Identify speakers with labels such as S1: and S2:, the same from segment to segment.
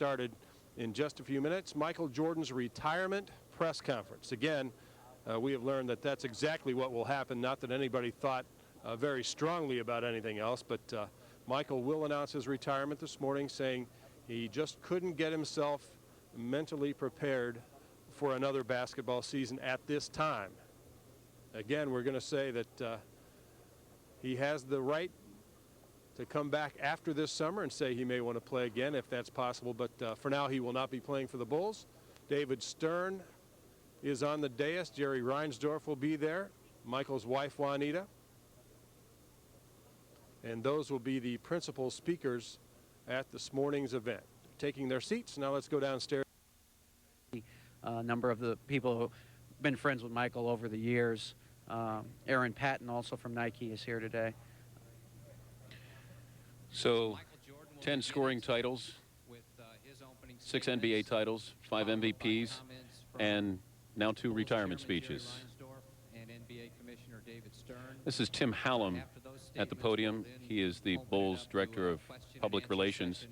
S1: started in just a few minutes. Michael Jordan's retirement press conference. Again, we have learned that that's exactly what will happen. Not that anybody thought very strongly about anything else, but Michael will announce his retirement this morning, saying he just couldn't get himself mentally prepared for another basketball season at this time. Again, we're going to say that he has the right to come back after this summer and say he may want to play again if that's possible, but for now he will not be playing for the Bulls. David Stern is on the dais. Jerry Reinsdorf will be there. Michael's wife Juanita. And those will be the principal speakers at this morning's event. Taking their seats. Now let's go downstairs.
S2: A number of the people who've been friends with Michael over the years. Aaron Patton, also from Nike, is here today.
S3: So 10 scoring titles, 6 NBA titles, 5 MVPs, and now 2 retirement speeches. This is Tim Hallam at the podium. He is the Bulls Director of Public Relations,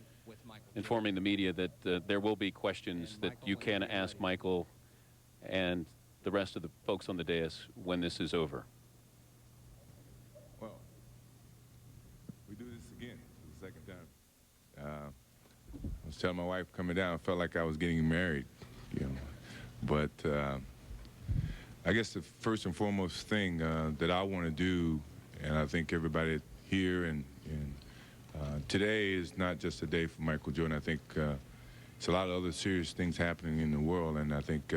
S3: informing the media that there will be questions that you can ask Michael and the rest of the folks on the dais when this is over.
S4: Well, we do this again for the second time. I was telling my wife coming down, I felt like I was getting married, you know. But I guess the first and foremost thing that I want to do, and I think everybody here and today is not just a day for Michael Jordan. I think it's a lot of other serious things happening in the world, and I think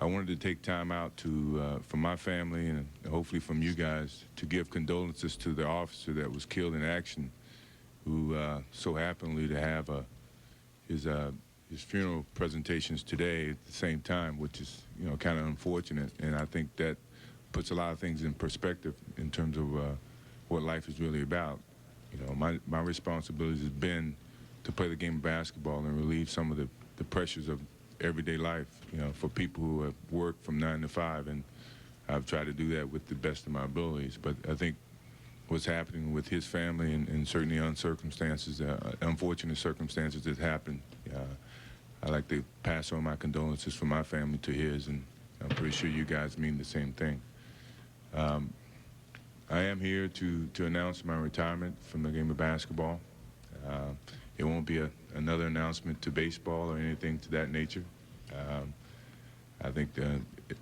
S4: I wanted to take time out to, from my family and hopefully from you guys, to give condolences to the officer that was killed in action, who so happened to have his funeral presentations today at the same time, which is, you know, kind of unfortunate. And I think that puts a lot of things in perspective in terms of what life is really about. You know, my responsibility has been to play the game of basketball and relieve some of the pressures of everyday life, you know, for people who have worked from 9 to 5, and I've tried to do that with the best of my abilities. But I think what's happening with his family and certainly unfortunate circumstances that happened, I'd like to pass on my condolences from my family to his, and I'm pretty sure you guys mean the same thing. I am here to announce my retirement from the game of basketball. It won't be another announcement to baseball or anything to that nature. I think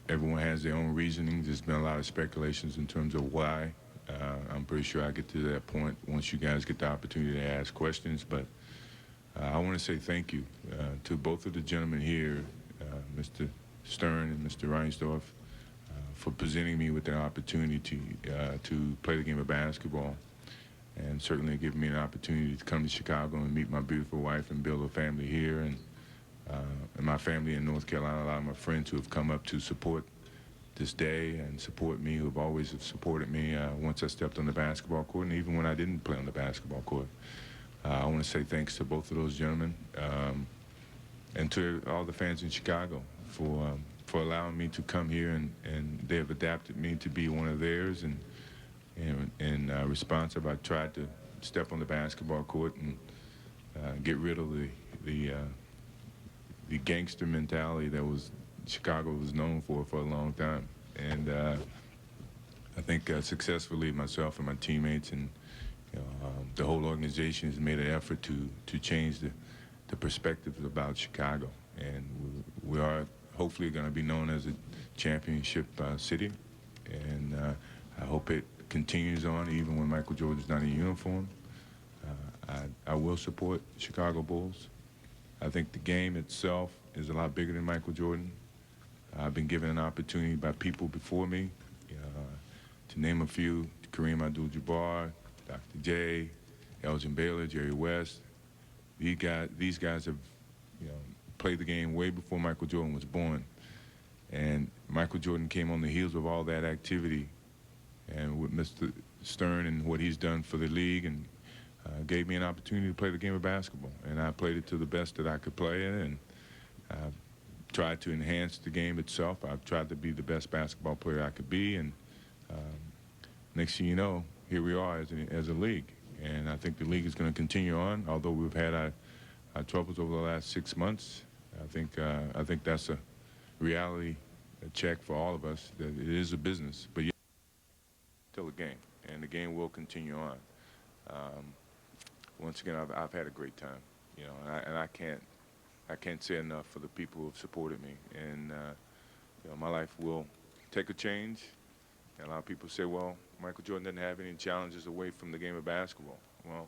S4: everyone has their own reasonings. There's been a lot of speculations in terms of why. I'm pretty sure I get to that point once you guys get the opportunity to ask questions. But I want to say thank you to both of the gentlemen here, Mr. Stern and Mr. Reinsdorf, for presenting me with an opportunity to play the game of basketball, and certainly giving me an opportunity to come to Chicago and meet my beautiful wife and build a family here, and my family in North Carolina, a lot of my friends who have come up to support this day and support me, who have always supported me once I stepped on the basketball court, and even when I didn't play on the basketball court. I want to say thanks to both of those gentlemen, and to all the fans in Chicago for allowing me to come here, and they have adapted me to be one of theirs, and responsive. I tried to step on the basketball court and get rid of the gangster mentality that Chicago was known for a long time. And I think successfully myself and my teammates and the whole organization has made an effort to change the perspectives about Chicago. And we are hopefully going to be known as a championship city. And I hope it continues on even when Michael Jordan's not in uniform. I will support Chicago Bulls. I think the game itself is a lot bigger than Michael Jordan. I've been given an opportunity by people before me, to name a few: Kareem Abdul-Jabbar, Dr. J, Elgin Baylor, Jerry West. These guys have, played the game way before Michael Jordan was born. And Michael Jordan came on the heels of all that activity, and with Mr. Stern and what he's done for the league, and gave me an opportunity to play the game of basketball. And I played it to the best that I could play it, and tried to enhance the game itself. I've tried to be the best basketball player I could be, and next thing you know, here we are as a league. And I think the league is going to continue on, although we've had our troubles over the last 6 months. I think that's a reality check for all of us, that it is a business, but yet still a game, and the game will continue on. Once again, I've had a great time, you know, and I can't say enough for the people who have supported me, and you know, my life will take a change. And a lot of people say, well, Michael Jordan didn't have any challenges away from the game of basketball. Well,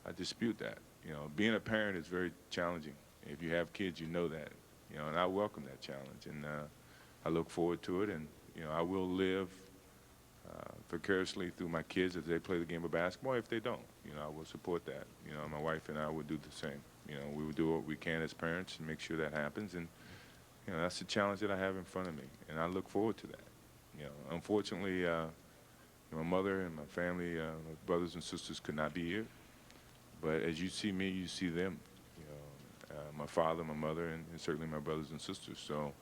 S4: I dispute that. You know, being a parent is very challenging. If you have kids, you know that. You know, and I welcome that challenge, and I look forward to it. And you know, I will live vicariously through my kids as they play the game of basketball. If they don't, you know, I will support that. You know, my wife and I would do the same. You know, we would do what we can as parents and make sure that happens. And you know, that's the challenge that I have in front of me, and I look forward to that. You know, unfortunately, my mother and my family, my brothers and sisters could not be here. But as you see me, you see them. You know, my father, my mother, and certainly my brothers and sisters. So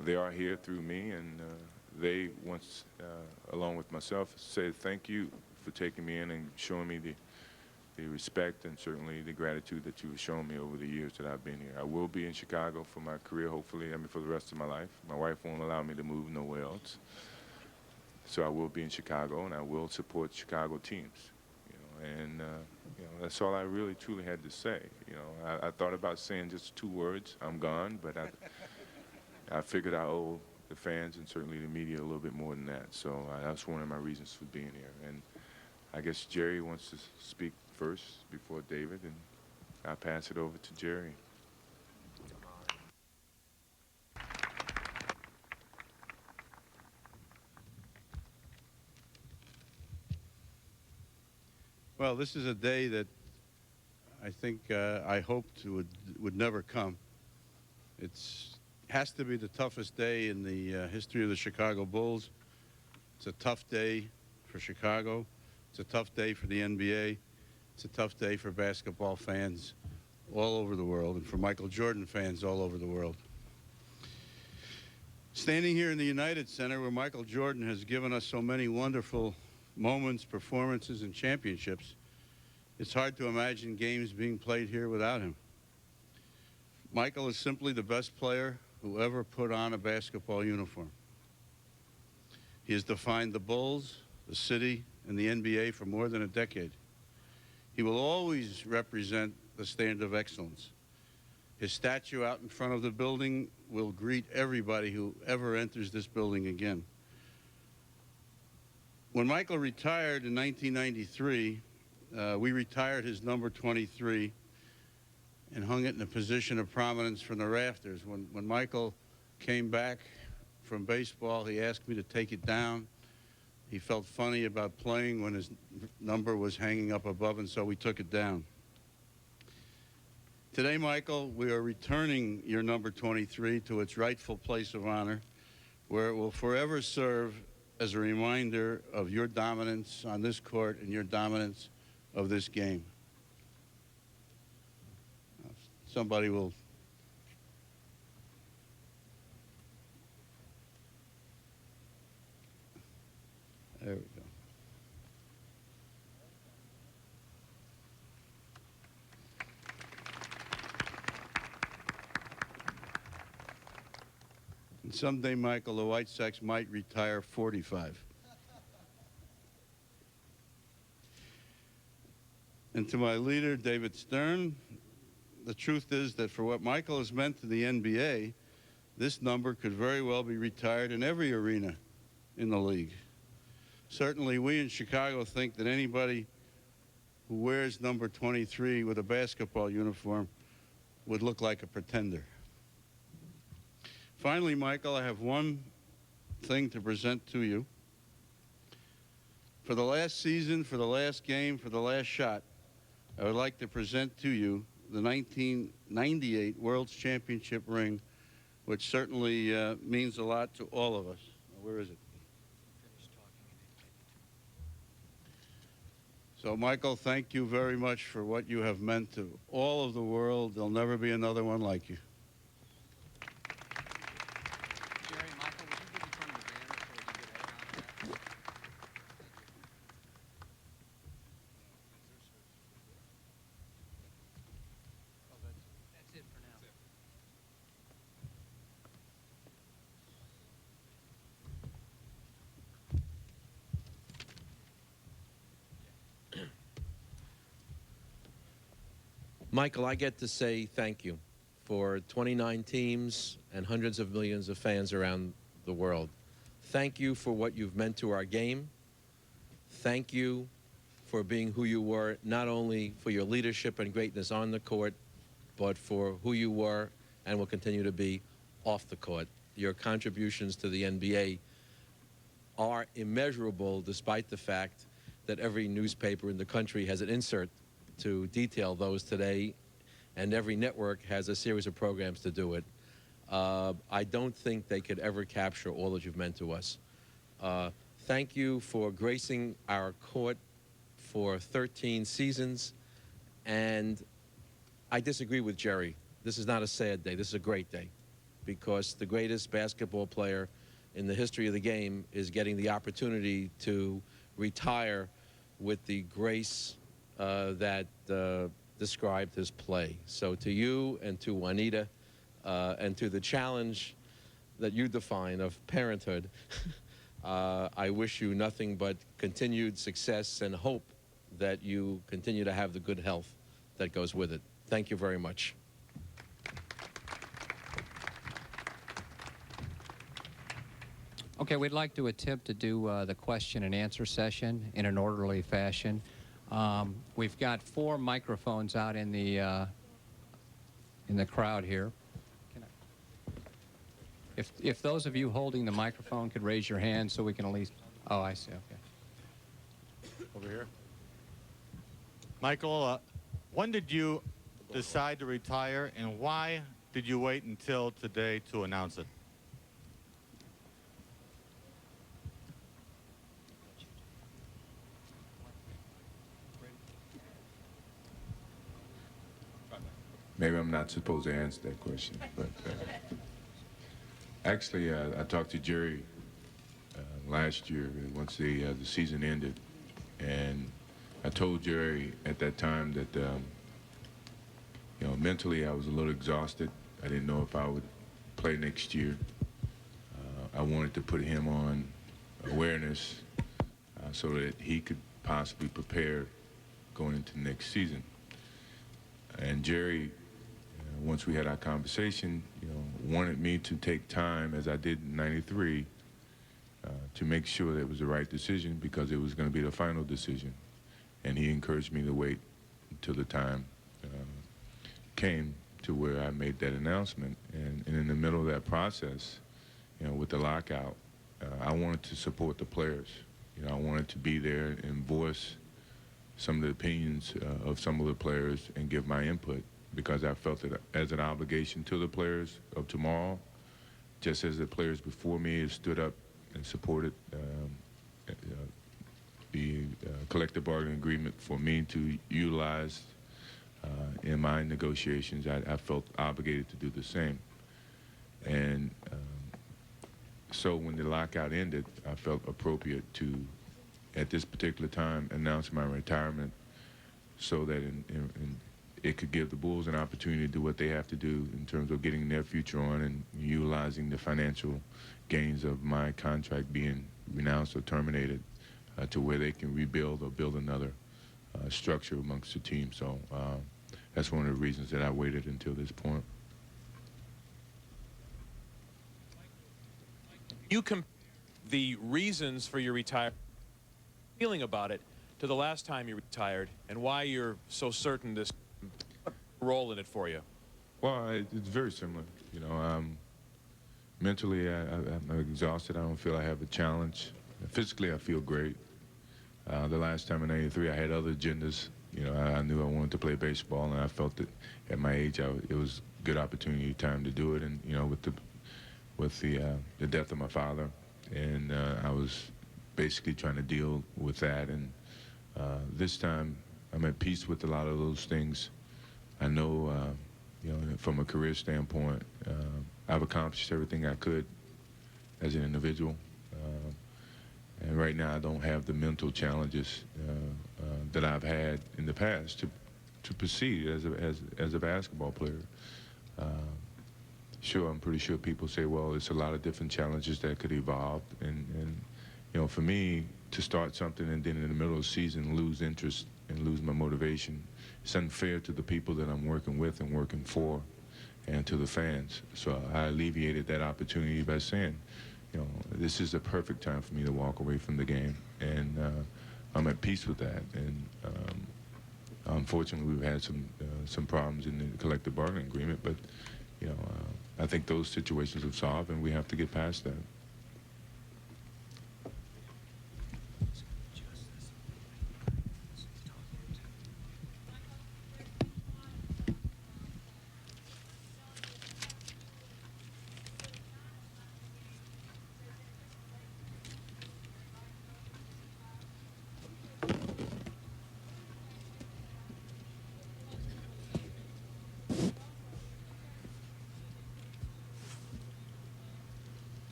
S4: they are here through me, and they once, along with myself, said thank you for taking me in and showing me the respect and certainly the gratitude that you have shown me over the years that I've been here. I will be in Chicago for my career, hopefully, for the rest of my life. My wife won't allow me to move nowhere else. So I will be in Chicago, and I will support Chicago teams. You know, and you know, that's all I really truly had to say. You know, I thought about saying just 2 words, I'm gone, but I figured I owe the fans and certainly the media a little bit more than that. So that's one of my reasons for being here. And I guess Jerry wants to speak first before David, and I'll pass it over to Jerry.
S5: Well, this is a day that I think I hoped would never come. It's has to be the toughest day in the history of the Chicago Bulls. It's a tough day for Chicago. It's a tough day for the NBA. It's a tough day for basketball fans all over the world, and for Michael Jordan fans all over the world. Standing here in the United Center, where Michael Jordan has given us so many wonderful moments, performances, and championships, it's hard to imagine games being played here without him. Michael is simply the best player who ever put on a basketball uniform. He has defined the Bulls, the city, and the NBA for more than a decade. He will always represent the standard of excellence. His statue out in front of the building will greet everybody who ever enters this building again. When Michael retired in 1993, we retired his number 23 and hung it in a position of prominence from the rafters. When Michael came back from baseball, he asked me to take it down. He felt funny about playing when his number was hanging up above, and so we took it down. Today, Michael, we are returning your number 23 to its rightful place of honor, where it will forever serve as a reminder of your dominance on this court and your dominance of this game. Somebody will... There we go. And someday, Michael, the White Sox might retire 45. And to my leader, David Stern, the truth is that for what Michael has meant to the NBA, this number could very well be retired in every arena in the league. Certainly, we in Chicago think that anybody who wears number 23 with a basketball uniform would look like a pretender. Finally, Michael, I have one thing to present to you. For the last season, for the last game, for the last shot, I would like to present to you the 1998 World's Championship ring, which certainly means a lot to all of us. Where is it? So, Michael, thank you very much for what you have meant to all of the world. There'll never be another one like you.
S6: Jerry, Michael, would you get in front of the banner so we can get a head on that? Oh, that's
S7: Michael, I get to say thank you for 29 teams and hundreds of millions of fans around the world. Thank you for what you've meant to our game. Thank you for being who you were, not only for your leadership and greatness on the court, but for who you were and will continue to be off the court. Your contributions to the NBA are immeasurable, despite the fact that every newspaper in the country has an insert to detail those today, and every network has a series of programs to do it. I don't think they could ever capture all that you've meant to us. Thank you for gracing our court for 13 seasons, and I disagree with Jerry. This is not a sad day. This is a great day, because the greatest basketball player in the history of the game is getting the opportunity to retire with the grace that described his play. So to you and to Juanita and to the challenge that you define of parenthood, I wish you nothing but continued success and hope that you continue to have the good health that goes with it. Thank you very much.
S6: Okay, we'd like to attempt to do the question and answer session in an orderly fashion. We've got 4 microphones out in the crowd here. If those of you holding the microphone could raise your hand so we can at least... Oh, I see, okay.
S8: Over here. Michael, when did you decide to retire, and why did you wait until today to announce it?
S4: Maybe I'm not supposed to answer that question, but actually, I talked to Jerry last year once the season ended, and I told Jerry at that time that you know, mentally I was a little exhausted. I didn't know if I would play next year. I wanted to put him on awareness so that he could possibly prepare going into next season. And Jerry, once we had our conversation, you know, wanted me to take time, as I did in '93, to make sure that it was the right decision, because it was going to be the final decision. And he encouraged me to wait until the time came to where I made that announcement. And in the middle of that process, you know, with the lockout, I wanted to support the players. You know, I wanted to be there and voice some of the opinions of some of the players and give my input, because I felt it as an obligation to the players of tomorrow, just as the players before me have stood up and supported the collective bargaining agreement for me to utilize in my negotiations. I felt obligated to do the same. And so when the lockout ended, I felt appropriate to, at this particular time, announce my retirement, so that it could give the Bulls an opportunity to do what they have to do in terms of getting their future on and utilizing the financial gains of my contract being renounced or terminated to where they can rebuild or build another structure amongst the team. So that's one of the reasons that I waited until this point.
S9: You compare the reasons for your retirement, feeling about it, to the last time you retired, and why you're so certain this role in it for you?
S4: Well, it's very similar. You know, mentally, I'm exhausted. I don't feel I have a challenge. Physically, I feel great. The last time in '93, I had other agendas. You know, I knew I wanted to play baseball, and I felt that at my age, it was a good opportunity, time to do it. And you know, with the death of my father, and I was basically trying to deal with that. And this time, I'm at peace with a lot of those things. I know, you know, from a career standpoint, I've accomplished everything I could as an individual. And right now, I don't have the mental challenges that I've had in the past to proceed as a basketball player. Sure, I'm pretty sure people say, well, it's a lot of different challenges that could evolve. And you know, for me, to start something and then in the middle of the season lose interest and lose my motivation it's unfair to the people that I'm working with and working for, and to the fans. So I alleviated that opportunity by saying, you know, this is the perfect time for me to walk away from the game, and I'm at peace with that. And unfortunately, we've had some problems in the collective bargaining agreement, but you know, I think those situations have solved, and we have to get past that.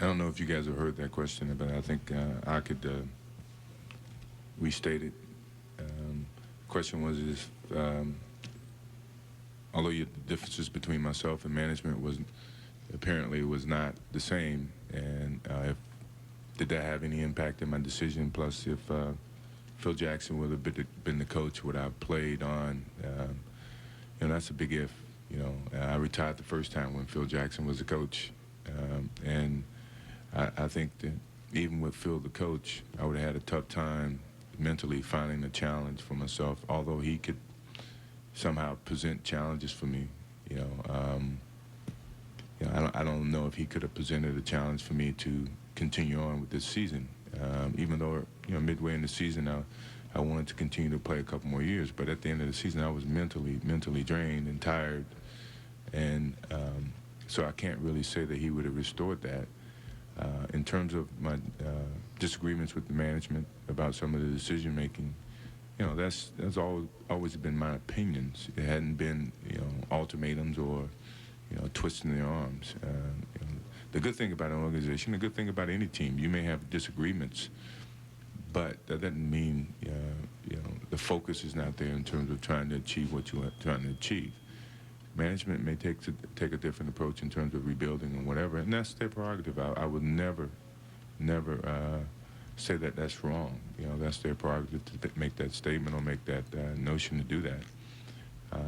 S4: I don't know if you guys have heard that question, but I think I could restate it. The question was, although the differences between myself and management was not the same, and did that have any impact in my decision? Plus, if Phil Jackson would have been the coach, would I have played on? You know, that's a big if. You know, I retired the first time when Phil Jackson was the coach, and I think that even with Phil the coach, I would have had a tough time mentally finding a challenge for myself, although he could somehow present challenges for me. You know, I don't know if he could have presented a challenge for me to continue on with this season, even though, you know, midway in the season I wanted to continue to play a couple more years, but at the end of the season I was mentally drained and tired, and so I can't really say that he would have restored that. In terms of my disagreements with the management about some of the decision making, you know, that's always been my opinions. It hadn't been, you know, ultimatums or, you know, twisting their arms. You know, the good thing about an organization, the good thing about any team, you may have disagreements, but that doesn't mean, you know, the focus is not there in terms of trying to achieve what you're trying to achieve. Management may take a different approach in terms of rebuilding and whatever, and that's their prerogative. I would never say that that's wrong. You know, that's their prerogative to make that statement or make that notion to do that.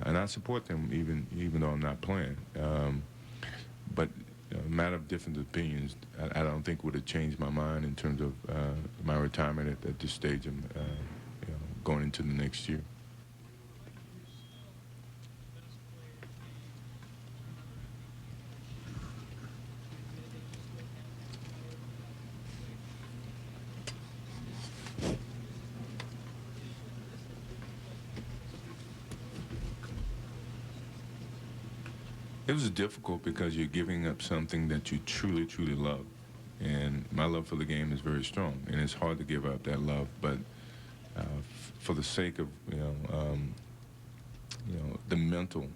S4: And I support them even though I'm not playing. But a matter of different opinions, I don't think would have changed my mind in terms of my retirement at this stage of you know, going into the next year. It was difficult because you're giving up something that you truly, truly love. And my love for the game is very strong, and it's hard to give up that love. But for the sake of, you know, the mental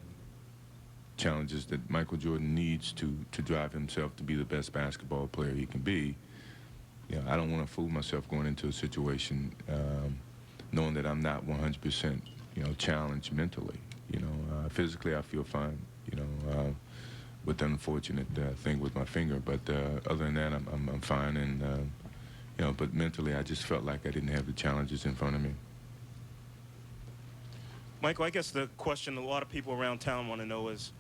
S4: challenges that Michael Jordan needs to drive himself to be the best basketball player he can be, you know, I don't want to fool myself going into a situation knowing that I'm not 100%, you know, challenged mentally. You know, physically I feel fine. You know, with the unfortunate thing with my finger, but other than that, I'm fine. And you know, but mentally, I just felt like I didn't have the challenges in front of me.
S10: Michael, I guess the question a lot of people around town want to know is,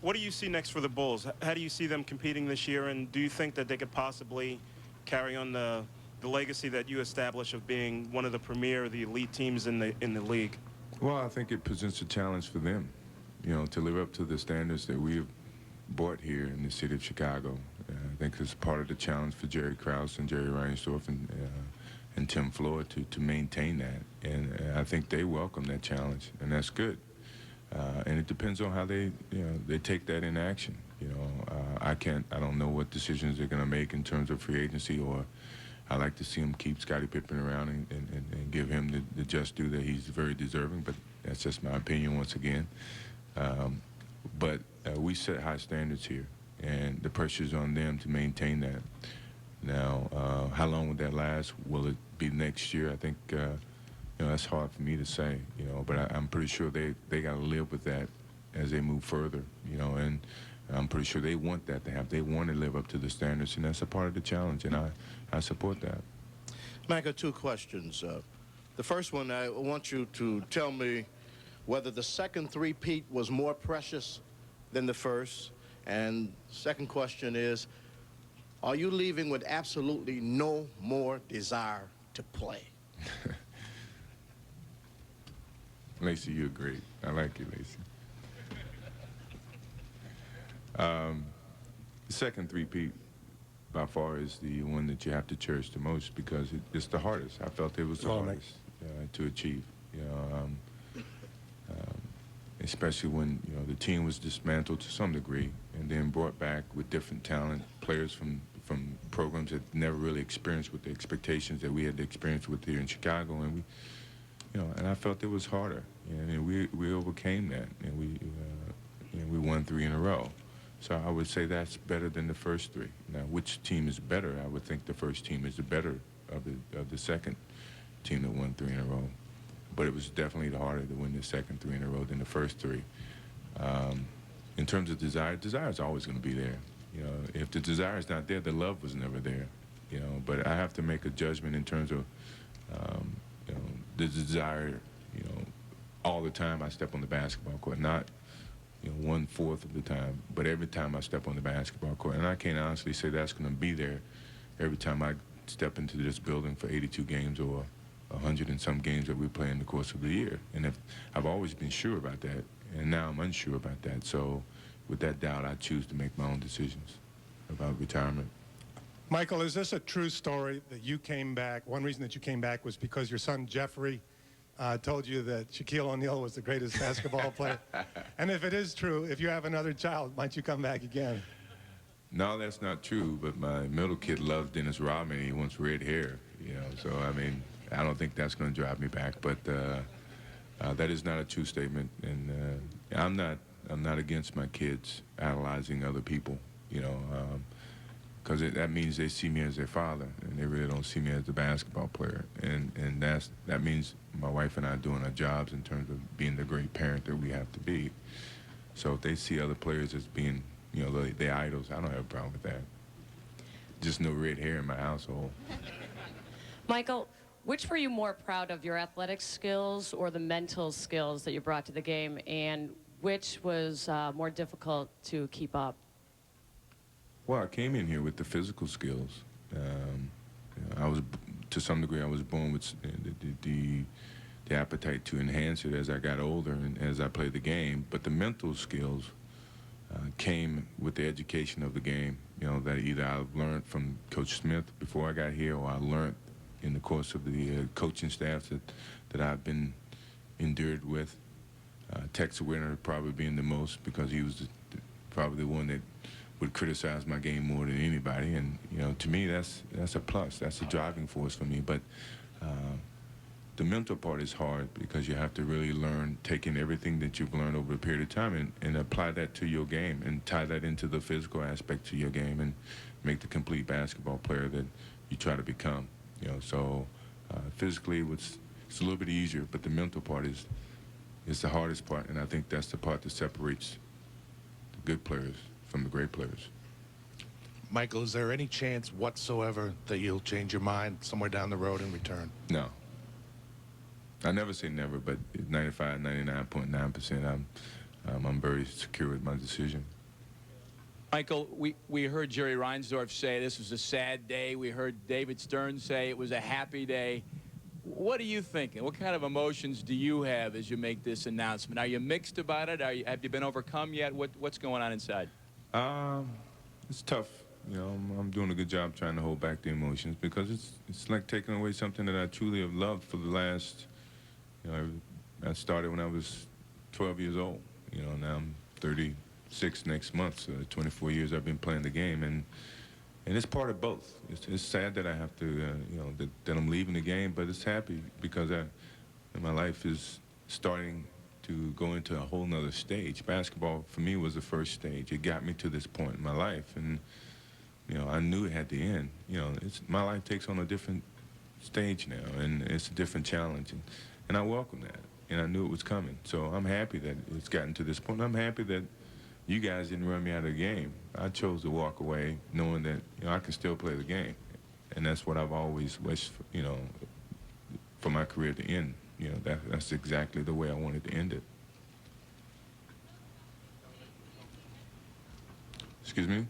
S10: what do you see next for the Bulls? How do you see them competing this year, and do you think that they could possibly carry on the legacy that you established of being one of the premier, the elite teams in the league?
S4: Well, I think it presents a challenge for them, you know, to live up to the standards that we've brought here in the city of Chicago. I think it's part of the challenge for Jerry Krause and Jerry Reinsdorf and Tim Floyd to maintain that. And I think they welcome that challenge, and that's good. And it depends on how they take that in action. You know, I don't know what decisions they're going to make in terms of free agency, or I like to see them keep Scottie Pippen around and give him the just due that he's very deserving, but that's just my opinion once again. But we set high standards here, and the pressure's on them to maintain that. Now, how long would that last? Will it be next year? I think, you know, that's hard for me to say, you know, but I'm pretty sure they got to live with that as they move further, you know, and I'm pretty sure they want that to happen. They want to live up to the standards, and that's a part of the challenge, and I support that.
S11: Michael, two questions. The first one, I want you to tell me whether the second three-peat was more precious than the first. And second question is, are you leaving with absolutely no more desire to play?
S4: Lacey, you're great. I like you, Lacey. The second three-peat by far is the one that you have to cherish the most because it's the hardest. I felt it was the hardest to achieve. You know, especially when the team was dismantled to some degree and then brought back with different talent, players from programs that never really experienced with the expectations that we had experienced with here in Chicago, and we, and I felt it was harder, and we overcame that, and we won 3 in a row. So I would say that's better than the first 3. Now, which team is better? I would think the first team is the better of the second team that won 3 in a row. But it was definitely harder to win the second 3 in a row than the first 3. In terms of desire is always going to be there. If the desire is not there, the love was never there. But I have to make a judgment in terms of the desire. All the time I step on the basketball court, not 1/4 of the time, but every time I step on the basketball court. And I can't honestly say that's going to be there every time I step into this building for 82 games or 100 and some games that we play in the course of the year. And I've always been sure about that, and now I'm unsure about that. So with that doubt, I choose to make my own decisions about retirement.
S12: Michael, is this a true story that you came back? One reason that you came back was because your son Jeffrey told you that Shaquille O'Neal was the greatest basketball player. And if it is true, if you have another child, might you come back again?
S4: No, that's not true, but my middle kid loves Dennis Rodman. He wants red hair, so I mean, I don't think that's going to drive me back, but that is not a true statement, and I'm not against my kids idolizing other people, because that means they see me as their father, and they really don't see me as the basketball player, and that means my wife and I are doing our jobs in terms of being the great parent that we have to be. So if they see other players as being, their idols, I don't have a problem with that. Just no red hair in my household.
S13: Michael, which were you more proud of, your athletic skills or the mental skills that you brought to the game, and which was more difficult to keep up?
S4: Well, I came in here with the physical skills. I was, to some degree, I was born with the appetite to enhance it as I got older and as I played the game. But the mental skills came with the education of the game. That either I learned from Coach Smith before I got here, or I learned in the course of the coaching staff that I've been endured with. Tex Winter probably being the most, because he was probably the one that would criticize my game more than anybody, and to me that's a plus. That's a driving force for me. But the mental part is hard because you have to really learn, take in everything that you've learned over a period of time and apply that to your game and tie that into the physical aspect to your game and make the complete basketball player that you try to become. So physically it's a little bit easier, but the mental part is the hardest part, and I think that's the part that separates the good players from the great players.
S14: Michael, is there any chance whatsoever that you'll change your mind somewhere down the road and return?
S4: No. I never say never, but 95, 99.9%, I'm very secure with my decision.
S15: Michael, we heard Jerry Reinsdorf say this was a sad day. We heard David Stern say it was a happy day. What are you thinking? What kind of emotions do you have as you make this announcement? Are you mixed about it? Have you been overcome yet? What's going on inside?
S4: It's tough. I'm doing a good job trying to hold back the emotions, because it's like taking away something that I truly have loved for the last, I started when I was 12 years old. Now I'm 36 next month, so 24 years I've been playing the game, and it's part of both. It's sad that I have to, that I'm leaving the game, but it's happy because my life is starting to go into a whole nother stage. Basketball, for me, was the first stage. It got me to this point in my life, and, I knew it had to end. My life takes on a different stage now, and it's a different challenge, and I welcome that, and I knew it was coming. So I'm happy that it's gotten to this point. I'm happy that you guys didn't run me out of the game. I chose to walk away knowing that I can still play the game, and that's what I've always wished for, for my career to end. That's exactly the way I wanted to end it. Excuse me?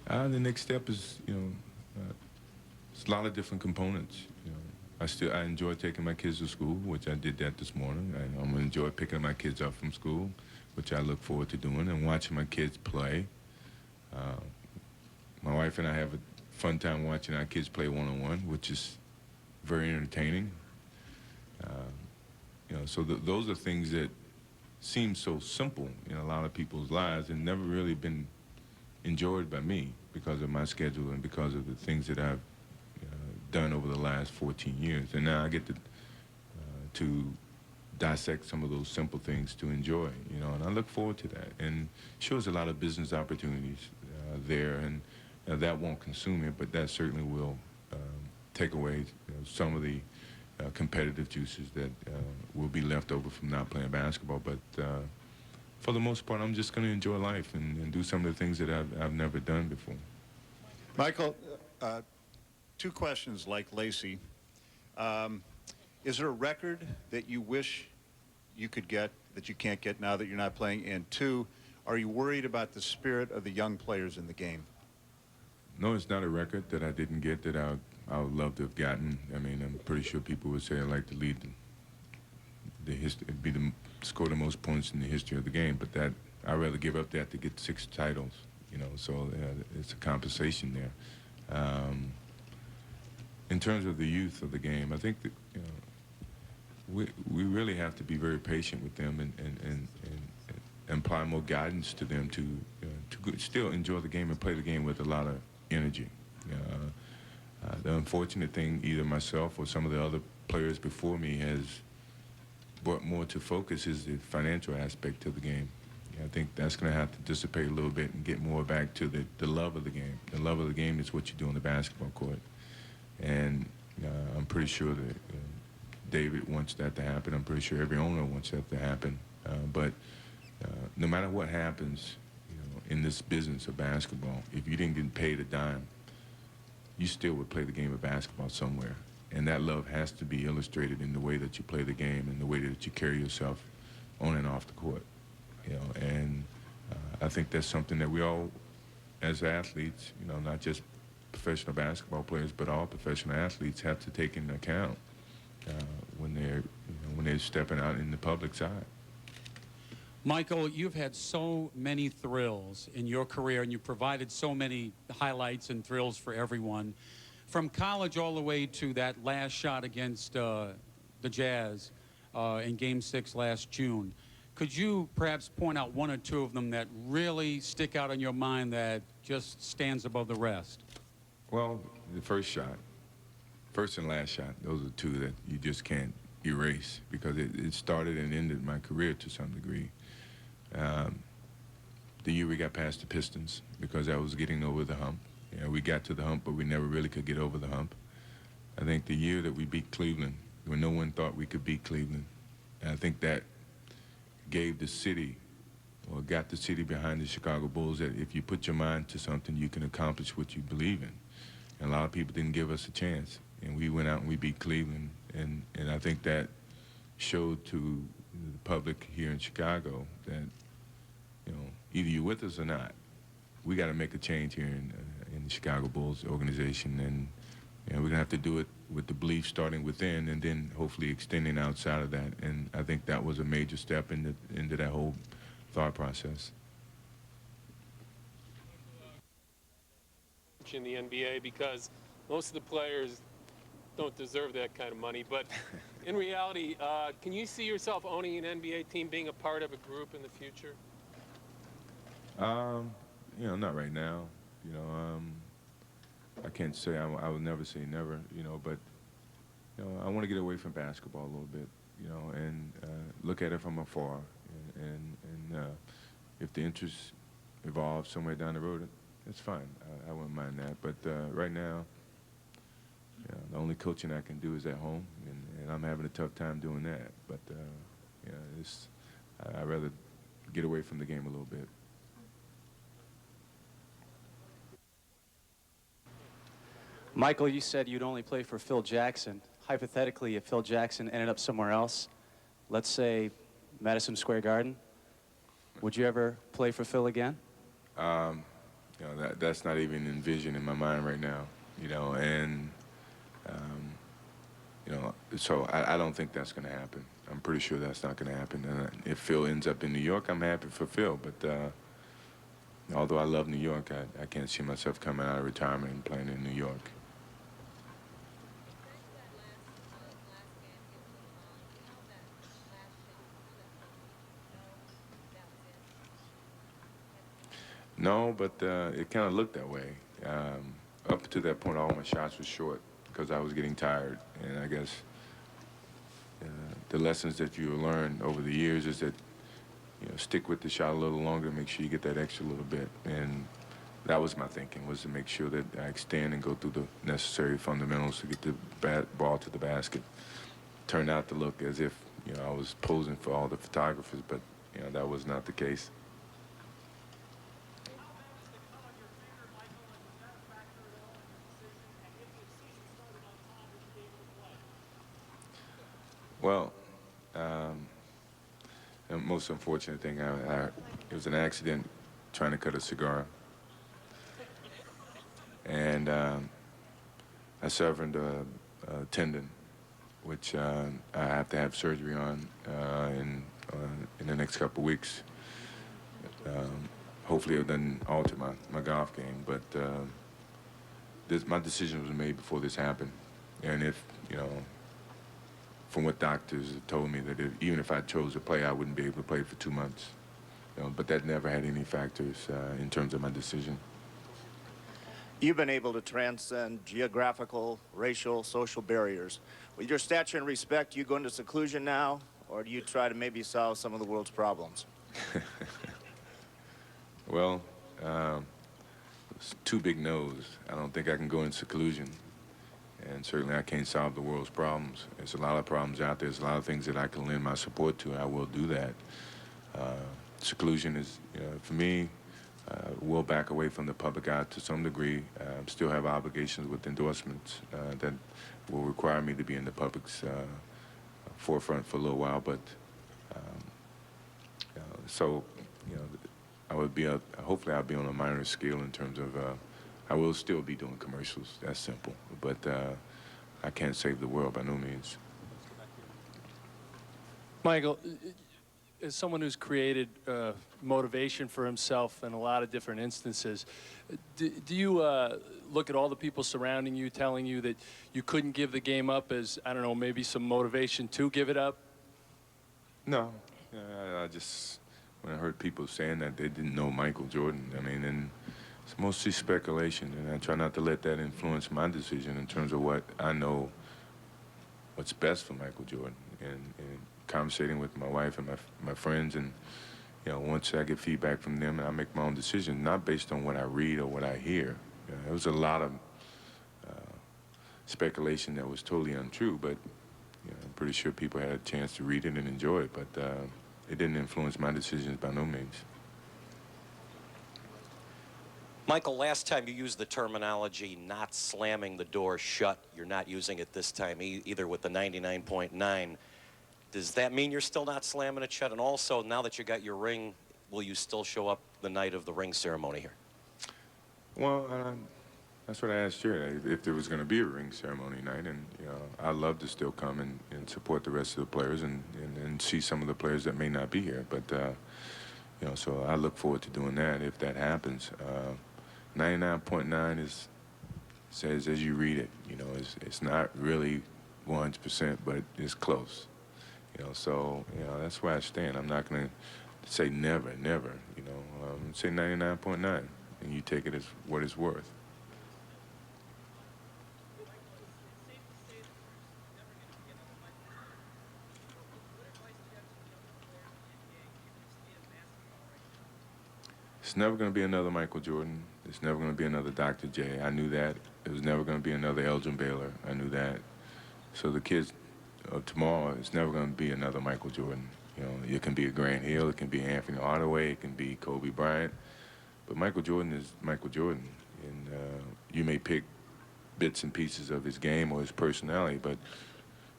S4: The next step is, it's a lot of different components. I enjoy taking my kids to school, which I did that this morning. I'm gonna enjoy picking my kids up from school, which I look forward to doing, and watching my kids play. My wife and I have a fun time watching our kids play one-on-one, which is very entertaining. So those are things that seem so simple in a lot of people's lives and never really been enjoyed by me because of my schedule and because of the things that I've done over the last 14 years. And now I get to dissect some of those simple things to enjoy, and I look forward to that. And sure, there's a lot of business opportunities there, and that won't consume it, but that certainly will take away some of the competitive juices that will be left over from not playing basketball. But for the most part, I'm just going to enjoy life and do some of the things that I've never done before.
S16: Michael, two questions like Lacey. Is there a record that you wish you could get that you can't get now that you're not playing? And two, are you worried about the spirit of the young players in the game?
S4: No, it's not a record that I didn't get that I would love to have gotten. I mean, I'm pretty sure people would say I'd like to lead score the most points in the history of the game, but that I'd rather give up that to get 6 titles, so it's a compensation there. In terms of the youth of the game, I think that we really have to be very patient with them and apply more guidance to them to still enjoy the game and play the game with a lot of energy. The unfortunate thing, either myself or some of the other players before me has brought more to focus is the financial aspect of the game. I think that's going to have to dissipate a little bit and get more back to the love of the game. The love of the game is what you do on the basketball court. And I'm pretty sure that David wants that to happen. I'm pretty sure every owner wants that to happen. But no matter what happens, in this business of basketball, if you didn't get paid a dime, you still would play the game of basketball somewhere. And that love has to be illustrated in the way that you play the game and the way that you carry yourself on and off the court. And I think that's something that we all, as athletes, not just professional basketball players, but all professional athletes have to take into account when they're stepping out in the public side.
S17: Michael, you've had so many thrills in your career, and you've provided so many highlights and thrills for everyone. From college all the way to that last shot against the Jazz in Game 6 last June, could you perhaps point out one or two of them that really stick out in your mind that just stands above the rest?
S4: Well, the first and last shot, those are two that you just can't erase because it started and ended my career to some degree. The year we got past the Pistons, because I was getting over the hump. We got to the hump, but we never really could get over the hump. I think the year that we beat Cleveland, when no one thought we could beat Cleveland, I think that gave the city, or got the city behind the Chicago Bulls, that if you put your mind to something, you can accomplish what you believe in. And a lot of people didn't give us a chance. And we went out and we beat Cleveland. And I think that showed to the public here in Chicago that, either you're with us or not. We got to make a change here in the Chicago Bulls organization. And we're going to have to do it with the belief starting within and then hopefully extending outside of that. And I think that was a major step into that whole thought process.
S18: In the NBA, because most of the players don't deserve that kind of money. But in reality, can you see yourself owning an NBA team, being a part of a group in the future?
S4: Not right now. I can't say I would never say never. But I want to get away from basketball a little bit. And look at it from afar. And if the interest evolves somewhere down the road, it's fine. I wouldn't mind that. But right now, the only coaching I can do is at home, and I'm having a tough time doing that. But I'd rather get away from the game a little bit.
S19: Michael, you said you'd only play for Phil Jackson. Hypothetically, if Phil Jackson ended up somewhere else, let's say Madison Square Garden. Would you ever play for Phil again?
S4: You know, that's not even envisioned in my mind right now. You know, and you know, so I don't think that's going to happen. I'm pretty sure that's not going to happen. And if Phil ends up in New York, I'm happy for Phil. But although I love New York, I can't see myself coming out of retirement and playing in New York. No, but it kind of looked that way. Up to that point, all my shots were short because I was getting tired. And I guess the lessons that you learn over the years is that, you know, stick with the shot a little longer, make sure you get that extra little bit. And that was my thinking, was to make sure that I extend and go through the necessary fundamentals to get the ball to the basket. Turned out to look as if, you know, I was posing for all the photographers, but, you know, that was not the case. Well, the most unfortunate thing, it was an accident trying to cut a cigar. And I suffered a tendon, which I have to have surgery on in the next couple of weeks. Hopefully it doesn't alter my golf game, but my decision was made before this happened. And if, you know, from what doctors have told me, that even if I chose to play, I wouldn't be able to play for 2 months. You know, but that never had any factors in terms of my decision.
S20: You've been able to transcend geographical, racial, social barriers. With your stature and respect, do you go into seclusion now, or do you try to maybe solve some of the world's problems?
S4: Well, it's two big no's. I don't think I can go in seclusion. And certainly I can't solve the world's problems. There's a lot of problems out there. There's a lot of things that I can lend my support to. I will do that. Seclusion is, you know, for me, will back away from the public eye to some degree. Still have obligations with endorsements that will require me to be in the public's forefront for a little while. But so, you know, I would be hopefully I'll be on a minor scale in terms of. I will still be doing commercials. That's simple. But I can't save the world by no means.
S21: Michael, as someone who's created motivation for himself in a lot of different instances, do you look at all the people surrounding you telling you that you couldn't give the game up as, I don't know, maybe some motivation to give it up?
S4: No. I just, when I heard people saying that they didn't know Michael Jordan, I mean, and it's mostly speculation, and I try not to let that influence my decision in terms of what I know what's best for Michael Jordan. And conversating with my wife and my friends, and, you know, once I get feedback from them, I make my own decision, not based on what I read or what I hear. You know, there was a lot of speculation that was totally untrue, but, you know, I'm pretty sure people had a chance to read it and enjoy it, but it didn't influence my decisions by no means.
S22: Michael, last time you used the terminology not slamming the door shut. You're not using it this time either with the 99.9. Does that mean you're still not slamming it shut? And also, now that you got your ring, will you still show up the night of the ring ceremony here?
S4: Well, that's what I asked you, if there was going to be a ring ceremony night. And, you know, I'd love to still come and support the rest of the players and see some of the players that may not be here. But, you know, so I look forward to doing that if that happens. 99.9 says as you read it, you know, it's not really 100%, but it's close. You know, so, you know, that's where I stand. I'm not going to say never, never, you know. Say 99.9, and you take it as what it's worth. It's never going to be another Michael Jordan. It's never going to be another Dr. J. I knew that. It was never going to be another Elgin Baylor. I knew that. So the kids of tomorrow, it's never going to be another Michael Jordan. You know, it can be a Grant Hill, it can be Anthony Hardaway, it can be Kobe Bryant. But Michael Jordan is Michael Jordan. And you may pick bits and pieces of his game or his personality,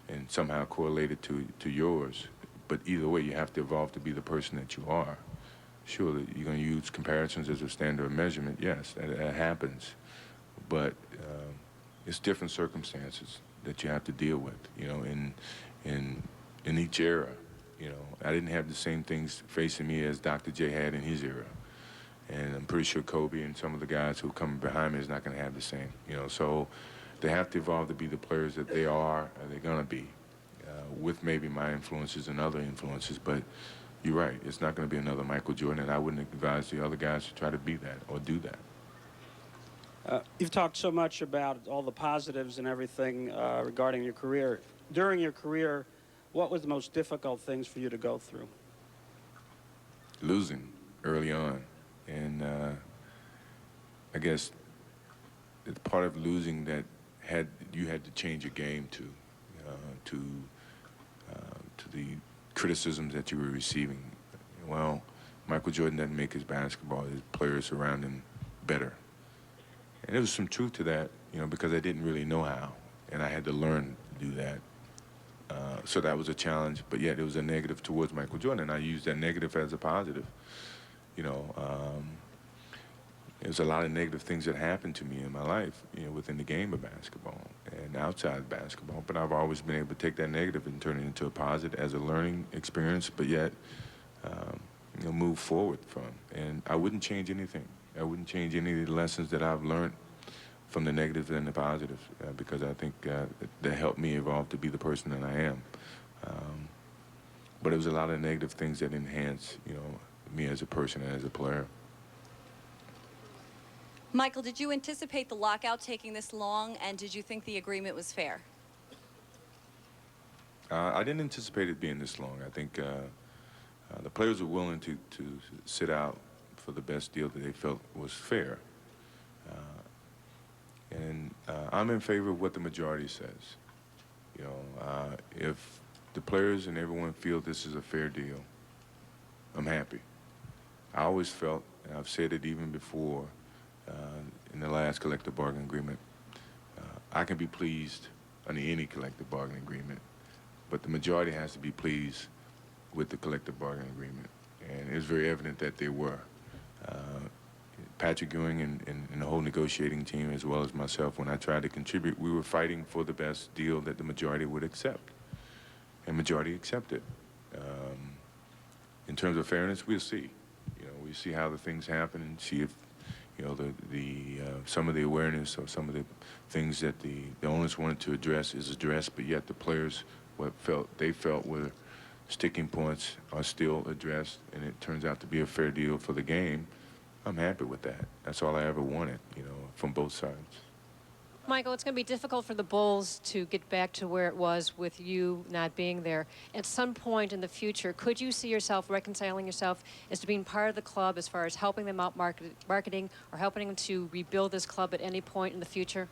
S4: and somehow correlate it to yours. but either way, you have to evolve to be the person that you are. Sure, that you're going to use comparisons as a standard of measurement. Yes, that happens. But it's different circumstances that you have to deal with, you know, in each era. You know, I didn't have the same things facing me as Dr. J had in his era. And I'm pretty sure Kobe and some of the guys who come behind me is not going to have the same, you know. So they have to evolve to be the players that they are, or they're going to be, with maybe my influences and other influences. But you're right, it's not going to be another Michael Jordan, and I wouldn't advise the other guys to try to be that or do that.
S1: You've talked so much about all the positives and everything regarding your career. During your career, what was the most difficult things for you to go through?
S4: Losing early on. And I guess it's part of losing that you had to change your game to the criticisms that you were receiving. Well, Michael Jordan doesn't make his basketball, his players around him better. And there was some truth to that, you know, because I didn't really know how, and I had to learn to do that. So that was a challenge, but yet it was a negative towards Michael Jordan, and I used that negative as a positive. You know, there's a lot of negative things that happened to me in my life, you know, within the game of basketball and outside basketball, but I've always been able to take that negative and turn it into a positive as a learning experience, but yet, you know, move forward from. And I wouldn't change anything. I wouldn't change any of the lessons that I've learned from the negative and the positive, because I think that helped me evolve to be the person that I am. But it was a lot of negative things that enhance, you know, me as a person and as a player.
S2: Michael, did you anticipate the lockout taking this long, and did you think the agreement was fair?
S4: I didn't anticipate it being this long. I think the players were willing to sit out for the best deal that they felt was fair. And I'm in favor of what the majority says. You know, if the players and everyone feel this is a fair deal, I'm happy. I always felt, and I've said it even before, in the last collective bargaining agreement, I can be pleased under any collective bargaining agreement, but the majority has to be pleased with the collective bargaining agreement. And it's very evident that they were. Patrick Ewing and the whole negotiating team, as well as myself, when I tried to contribute, we were fighting for the best deal that the majority would accept. And majority accepted. In terms of fairness, we'll see. You know, we see how the things happen and see if, you know, some of the awareness or some of the things that the owners wanted to address is addressed, but yet the players, what they felt were sticking points are still addressed, and it turns out to be a fair deal for the game. I'm happy with that. That's all I ever wanted, you know, from both sides.
S23: Michael, it's going to be difficult for the Bulls to get back to where it was with you not being there. At some point in the future, could you see yourself reconciling yourself as to being part of the club as far as helping them out marketing or helping them to rebuild this club at any point in the future?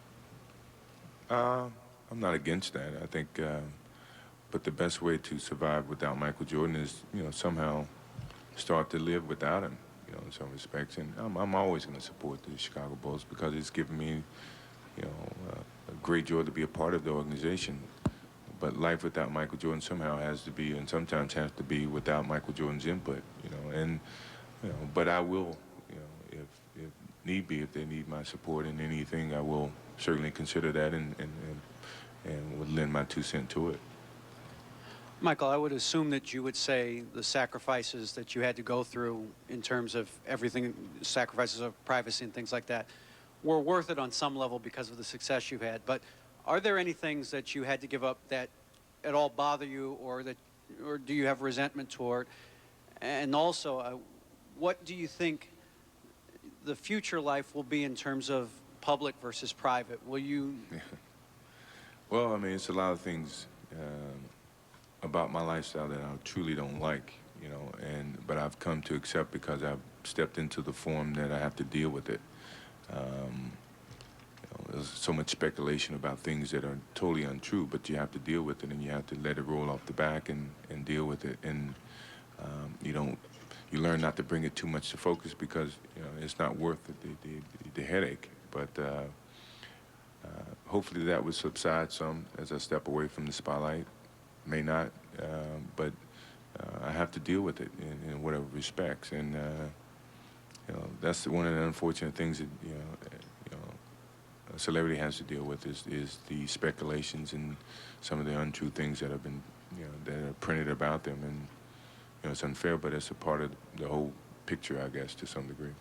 S4: I'm not against that. I think, but the best way to survive without Michael Jordan is, you know, somehow start to live without him, you know, in some respects. And I'm always going to support the Chicago Bulls because it's given me, you know, a great joy to be a part of the organization. But life without Michael Jordan somehow has to be, and sometimes has to be, without Michael Jordan's input, you know. And, you know, but I will, you know, if need be, if they need my support in anything, I will certainly consider that and would lend my 2 cents to it.
S24: Michael, I would assume that you would say the sacrifices that you had to go through in terms of everything, sacrifices of privacy and things like that, were worth it on some level because of the success you've had. But are there any things that you had to give up that at all bother you, or do you have resentment toward? And also, what do you think the future life will be in terms of public versus private? Will you?
S4: Well, I mean, it's a lot of things about my lifestyle that I truly don't like, you know, but I've come to accept because I've stepped into the form that I have to deal with it. You know, there's so much speculation about things that are totally untrue, but you have to deal with it, and you have to let it roll off the back and deal with it. And you learn not to bring it too much to focus because, you know, it's not worth the headache. But hopefully that would subside some as I step away from the spotlight. May not, but have to deal with it in whatever respects. And you know, that's one of the unfortunate things that a celebrity has to deal with is the speculations and some of the untrue things that have been that are printed about them. And it's unfair, but it's a part of the whole picture, I guess, to some degree.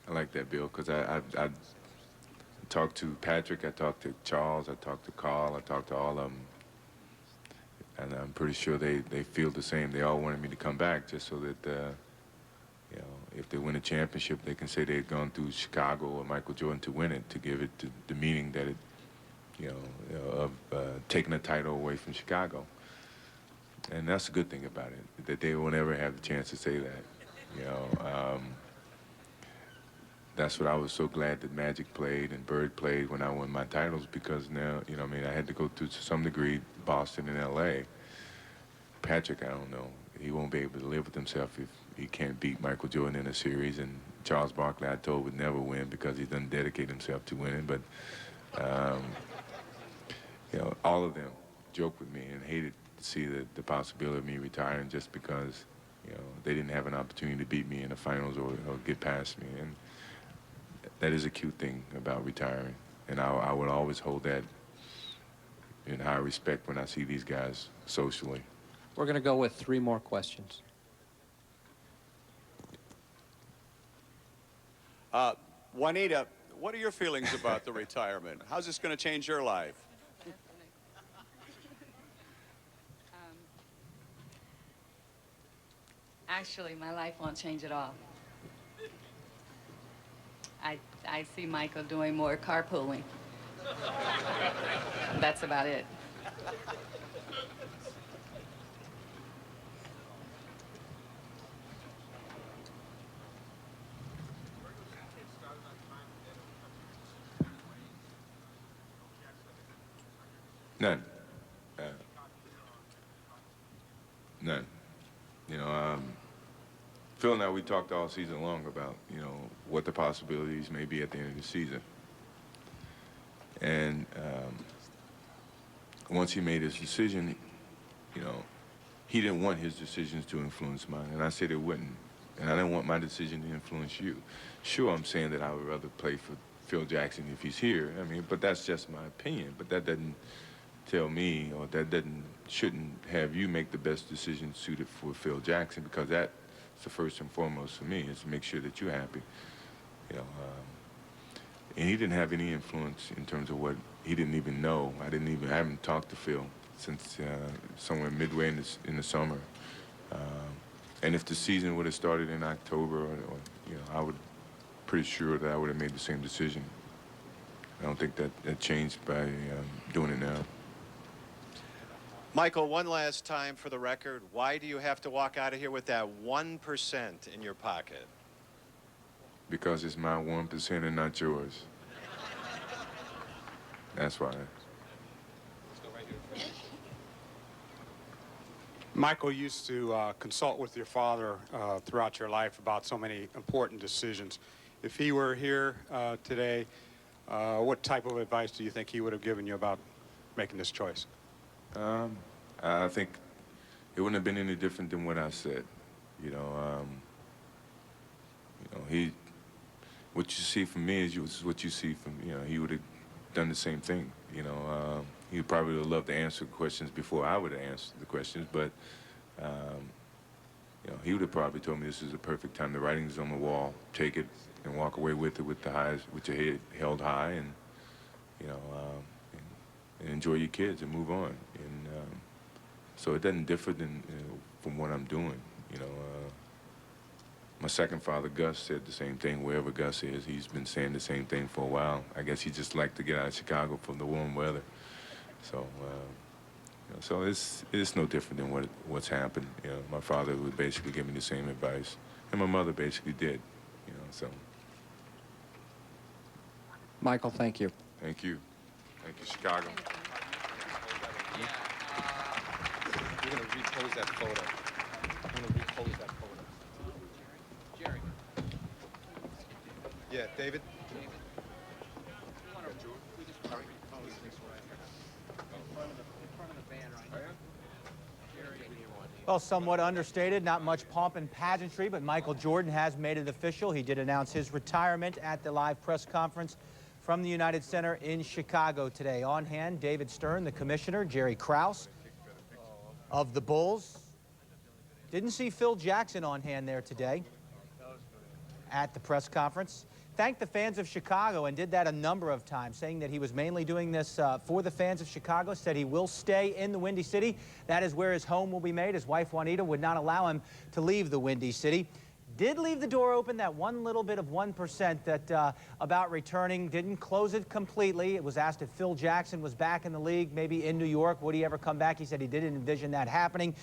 S4: I like that, Bill, because I talked to Patrick, I talked to Charles, I talked to Carl, I talked to all of them, and I'm pretty sure they feel the same. They all wanted me to come back just so that if they win a championship, they can say they had gone through Chicago or Michael Jordan to win it, to give it the meaning that it, of taking a title away from Chicago. And that's a good thing about it, that they will never have the chance to say that. That's what I was so glad that Magic played and Bird played when I won my titles, because now, I had to go through, to some degree, Boston and L.A. Patrick, I don't know. He won't be able to live with himself if he can't beat Michael Jordan in a series. And Charles Barkley, I told, would never win because he doesn't dedicate himself to winning. But, all of them joked with me and hated to see the possibility of me retiring just because, they didn't have an opportunity to beat me in the finals or get past me. And that is a cute thing about retiring, and I would always hold that in high respect when I see these guys socially.
S3: We're going to go with 3 more questions.
S5: Juanita, what are your feelings about the retirement? How's this going to change your life?
S6: Actually, my life won't change at all. I see Michael doing more carpooling. That's about it.
S4: None. None. Phil and I, we talked all season long about, what the possibilities may be at the end of the season. And once he made his decision, he didn't want his decisions to influence mine. And I said it wouldn't. And I didn't want my decision to influence you. Sure, I'm saying that I would rather play for Phil Jackson if he's here. But that's just my opinion. But that doesn't tell me, or that shouldn't have you make the best decision suited for Phil Jackson, because that's the first and foremost for me, is to make sure that you're happy. And he didn't have any influence in terms of what he didn't even know. I haven't talked to Phil since somewhere midway in the summer. And if the season would have started in October, I would pretty sure that I would have made the same decision. I don't think that changed by doing it now.
S5: Michael, one last time for the record, why do you have to walk out of here with that 1% in your pocket?
S4: Because it's my 1% and not yours. That's why.
S7: Michael used to consult with your father throughout your life about so many important decisions. If he were here today, what type of advice do you think he would have given you about making this choice?
S4: I think it wouldn't have been any different than what I said. What you see from me is what you see from, he would have done the same thing. He probably would have loved to answer questions before I would have answered the questions, but, he would have probably told me this is the perfect time. The writing's on the wall. Take it and walk away with it with your head held high, and, and enjoy your kids and move on. And so it doesn't differ from what I'm doing. My second father, Gus, said the same thing. Wherever Gus is, he's been saying the same thing for a while. I guess he just liked to get out of Chicago from the warm weather. So, so it's no different than what's happened. My father would basically give me the same advice, and my mother basically did. So.
S3: Michael, thank you.
S4: Thank you. Thank you, Chicago.
S3: We're going to repose that photo. We're going to repose that photo. Jerry.
S5: Yeah, David?
S8: Well, somewhat understated, not much pomp and pageantry, but Michael Jordan has made it official. He did announce his retirement at the live press conference from the United Center in Chicago today. On hand, David Stern, the commissioner, Jerry Krause of the Bulls. Didn't see Phil Jackson on hand there today at the press conference. Thanked the fans of Chicago and did that a number of times, saying that he was mainly doing this for the fans of Chicago, said he will stay in the Windy City. That is where his home will be made. His wife, Juanita, would not allow him to leave the Windy City. Did leave the door open, that one little bit of 1% that about returning, didn't close it completely. It was asked if Phil Jackson was back in the league, maybe in New York, would he ever come back? He said he didn't envision that happening.